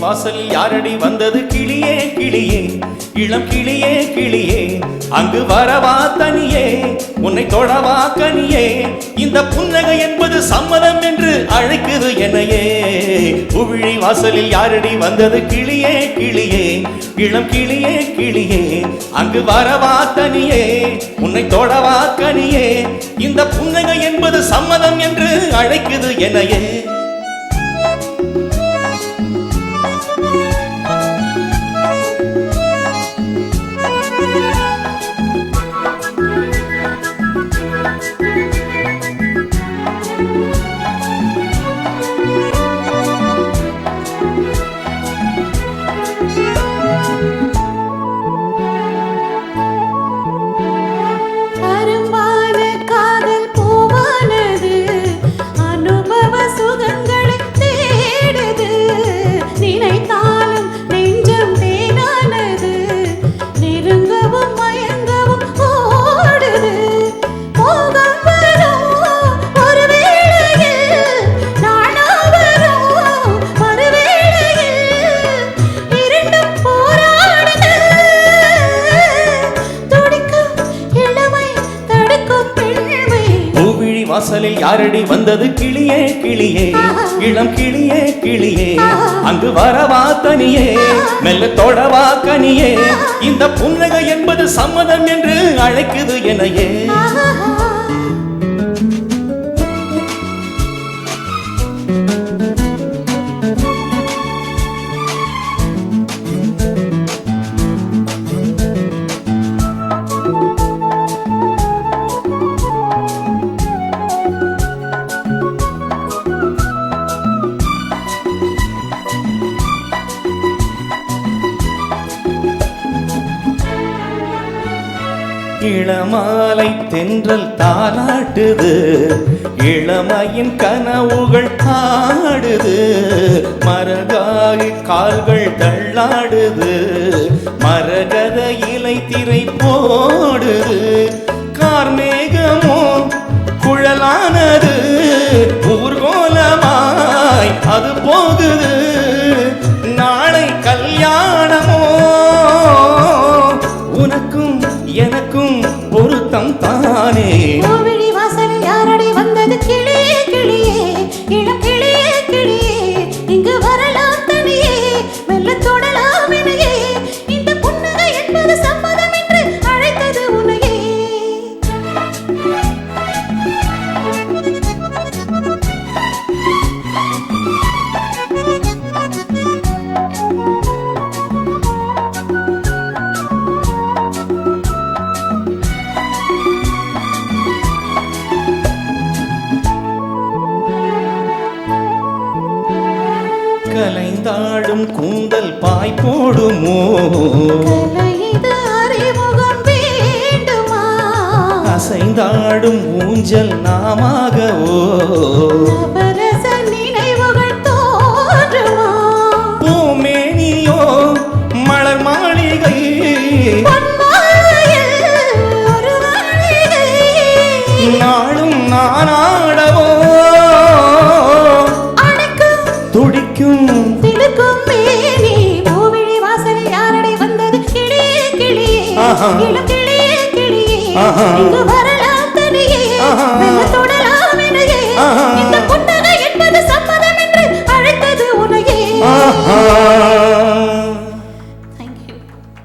வாசலில் யாரடி வந்தது கிளியே கிளியே இளம் கிளியே கிளியே அங்கு வரவா தனியே உன்னை தொடவா கனியே இந்த புன்னகை என்பது சம்மதம் என்று அழைக்குது என்னையே பூவிழி வாசலில் யாரடி வந்தது கிளியே கிளியே இளம் கிளியே கிளியே அங்கு வரவா தனியே உன்னை தொடவா கனியே இந்த புன்னகை என்பது சம்மதம் என்று அழைக்குது என்னையே வாசலில் யாரடி வந்தது கிளியே கிளியே இளம் கிளியே கிளியே அங்கு வரவா தனியே மெல்ல தொடவா கனியே இந்த புன்னகை என்பது சம்மதம் என்று அழைக்குது என்னையே இளமாலை தென்றல் தாலாட்டுது இளமையின் கனவுகள் ஆடுது மரகாகி கால்கள் தள்ளாடுது மரகத இலை திரை போடுது கார்மேகமோ குழலானது ஊர்கோலமாய் அது போகுது நாளை கல்யாணமோ உனக்கும் எனக்கும் பொருத்தம் தானே பூவிழி வாசலில் யாரடி வந்தது கிளியே கிளியே இளம் கிளியே கிளியே இங்கு வரலாம் தனியே மெல்ல தொடலாம் இணையே இந்த புன்னகை என்பது சம்மதம் என்று அழைத்தது உன்னையே கலைந்தாடும் கூந்தல் பாய் போடுமோ அறிமுகம் வேண்டுமா அசைந்தாடும் ஊஞ்சல் நாமாகவோ நினைவுகள் தோன்றுமா பூமேனியோ மலர் மாளிகை நாளும் நானாடவோ துடிக்கும் திடுக்கும் மேனி பூவிழி வாசலில் யாரடி வந்தது கிளியே கிளியே இளம் கிளியே கிளியே